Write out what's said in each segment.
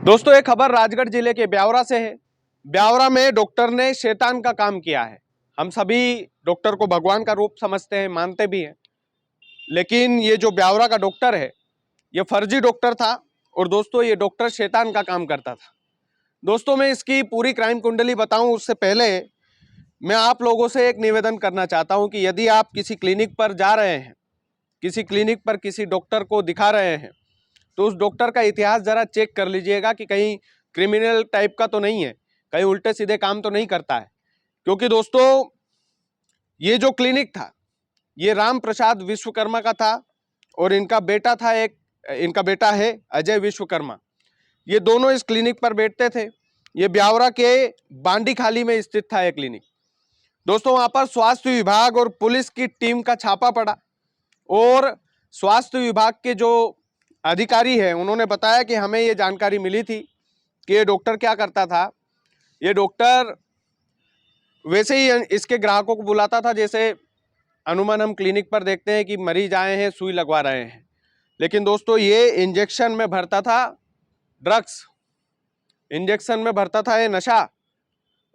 दोस्तों एक खबर राजगढ़ जिले के ब्यावरा से है। ब्यावरा में डॉक्टर ने शैतान का काम किया है। हम सभी डॉक्टर को भगवान का रूप समझते हैं, मानते भी हैं, लेकिन ये जो ब्यावरा का डॉक्टर है ये फर्जी डॉक्टर था और दोस्तों ये डॉक्टर शैतान का काम करता था। दोस्तों मैं इसकी पूरी क्राइम कुंडली बताऊं उससे पहले मैं आप लोगों से एक निवेदन करना चाहता हूं कि यदि आप किसी क्लिनिक पर जा रहे हैं, किसी क्लिनिक पर किसी डॉक्टर को दिखा रहे हैं, तो उस डॉक्टर का इतिहास जरा चेक कर लीजिएगा कि कहीं क्रिमिनल टाइप का तो नहीं है, कहीं उल्टे सीधे काम तो नहीं करता है। क्योंकि दोस्तों ये जो क्लिनिक था ये राम प्रसाद विश्वकर्मा का था और इनका बेटा है अजय विश्वकर्मा। ये दोनों इस क्लिनिक पर बैठते थे। ये ब्यावरा के बांडी खाली में स्थित था ये क्लिनिक। दोस्तों वहां पर स्वास्थ्य विभाग और पुलिस की टीम का छापा पड़ा और स्वास्थ्य विभाग के जो अधिकारी है उन्होंने बताया कि हमें ये जानकारी मिली थी कि ये डॉक्टर क्या करता था। ये डॉक्टर वैसे ही इसके ग्राहकों को बुलाता था जैसे अनुमान हम क्लिनिक पर देखते हैं कि मरीज आए हैं सुई लगवा रहे हैं, लेकिन दोस्तों ये इंजेक्शन में भरता था ड्रग्स, इंजेक्शन में भरता था ये नशा,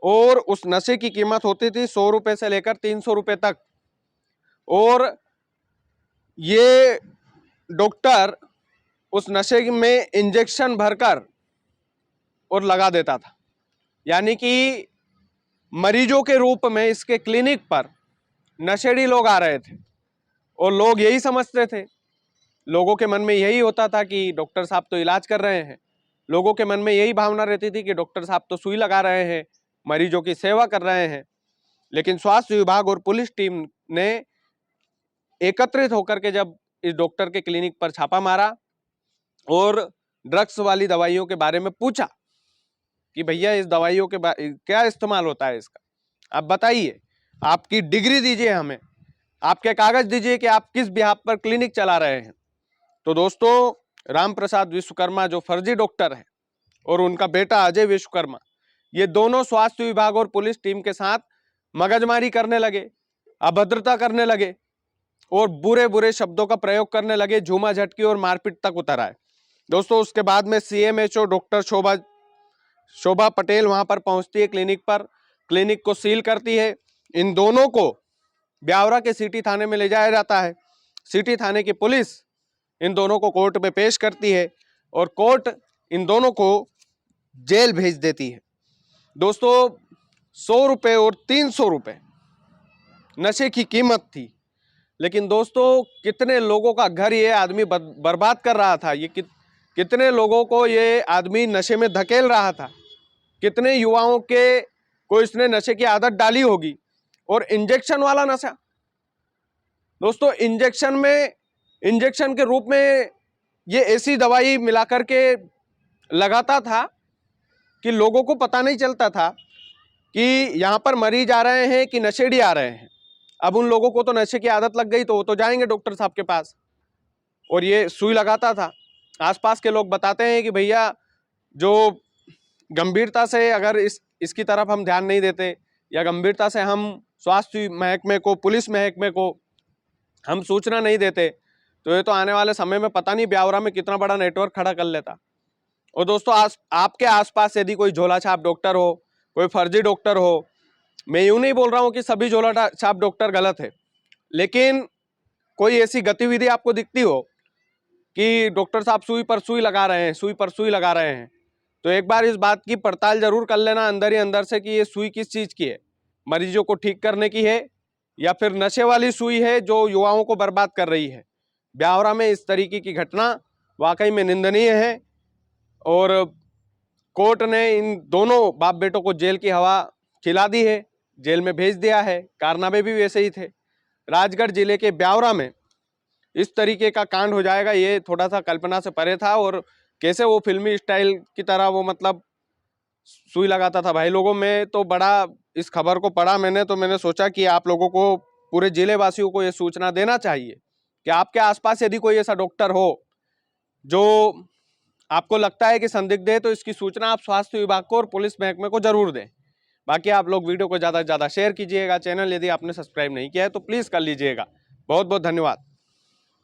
और उस नशे की कीमत होती थी 100 रुपये से लेकर 300 रुपये तक। और ये डॉक्टर उस नशे में इंजेक्शन भरकर और लगा देता था, यानी कि मरीजों के रूप में इसके क्लिनिक पर नशेड़ी लोग आ रहे थे और लोग यही समझते थे, लोगों के मन में यही होता था कि डॉक्टर साहब तो इलाज कर रहे हैं, लोगों के मन में यही भावना रहती थी कि डॉक्टर साहब तो सुई लगा रहे हैं, मरीजों की सेवा कर रहे हैं। लेकिन स्वास्थ्य विभाग और पुलिस टीम ने एकत्रित होकर के जब इस डॉक्टर के क्लिनिक पर छापा मारा और ड्रग्स वाली दवाइयों के बारे में पूछा कि भैया इस दवाइयों के क्या इस्तेमाल होता है इसका, आप बताइए, आपकी डिग्री दीजिए, हमें आपके कागज दीजिए कि आप किस बिहाफ पर क्लिनिक चला रहे हैं। तो दोस्तों राम प्रसाद विश्वकर्मा जो फर्जी डॉक्टर है और उनका बेटा अजय विश्वकर्मा, ये दोनों स्वास्थ्य विभाग और पुलिस टीम के साथ मगजमारी करने लगे, अभद्रता करने लगे और बुरे बुरे शब्दों का प्रयोग करने लगे, झूमा झटकी और मारपीट तक उतर आए। दोस्तों उसके बाद में सीएमएचओ डॉक्टर शोभा पटेल वहां पर पहुंचती है क्लिनिक पर, क्लिनिक को सील करती है। इन दोनों को ब्यावरा के सिटी थाने में ले जाया जाता है। सिटी थाने की पुलिस इन दोनों को कोर्ट में पेश करती है और कोर्ट इन दोनों को जेल भेज देती है। दोस्तों 100 रुपये और 300 रुपये नशे की कीमत थी, लेकिन दोस्तों कितने लोगों का घर ये आदमी बर्बाद कर रहा था, ये कितने लोगों को ये आदमी नशे में धकेल रहा था, कितने युवाओं के को इसने नशे की आदत डाली होगी। और इंजेक्शन वाला नशा दोस्तों, इंजेक्शन के रूप में ये ऐसी दवाई मिलाकर के लगाता था कि लोगों को पता नहीं चलता था कि यहाँ पर मरीज आ रहे हैं कि नशेड़ी आ रहे हैं। अब उन लोगों को तो नशे की आदत लग गई तो वो तो जाएंगे डॉक्टर साहब के पास, और ये सुई लगाता था। आसपास के लोग बताते हैं कि भैया जो गंभीरता से अगर इसकी तरफ हम ध्यान नहीं देते या गंभीरता से हम स्वास्थ्य महकमे को, पुलिस महकमे को हम सूचना नहीं देते तो ये तो आने वाले समय में पता नहीं ब्यावरा में कितना बड़ा नेटवर्क खड़ा कर लेता। और दोस्तों आपके आसपास यदि कोई झोला छाप डॉक्टर हो, कोई फर्जी डॉक्टर हो, मैं यूं नहीं बोल रहा हूं कि सभी झोला छाप डॉक्टर गलत है, लेकिन कोई ऐसी गतिविधि आपको दिखती हो कि डॉक्टर साहब सुई पर सुई लगा रहे हैं, सुई पर सुई लगा रहे हैं, तो एक बार इस बात की पड़ताल जरूर कर लेना अंदर ही अंदर से कि ये सुई किस चीज़ की है, मरीजों को ठीक करने की है या फिर नशे वाली सुई है जो युवाओं को बर्बाद कर रही है। ब्यावरा में इस तरीके की घटना वाकई में निंदनीय है और कोर्ट ने इन दोनों बाप बेटों को जेल की हवा खिला दी है, जेल में भेज दिया है। कारनामे भी वैसे ही थे। राजगढ़ जिले के ब्यावरा में इस तरीके का कांड हो जाएगा ये थोड़ा सा कल्पना से परे था। और कैसे वो फिल्मी स्टाइल की तरह वो मतलब सुई लगाता था भाई लोगों में, तो बड़ा इस खबर को पढ़ा मैंने तो मैंने सोचा कि आप लोगों को, पूरे जिले वासियों को ये सूचना देना चाहिए कि आपके आसपास यदि कोई ऐसा डॉक्टर हो जो आपको लगता है कि संदिग्ध है तो इसकी सूचना आप स्वास्थ्य विभाग को और पुलिस महकमे को जरूर दें। बाकी आप लोग वीडियो को ज़्यादा से ज़्यादा शेयर कीजिएगा। चैनल यदि आपने सब्सक्राइब नहीं किया है तो प्लीज़ कर लीजिएगा। बहुत बहुत धन्यवाद।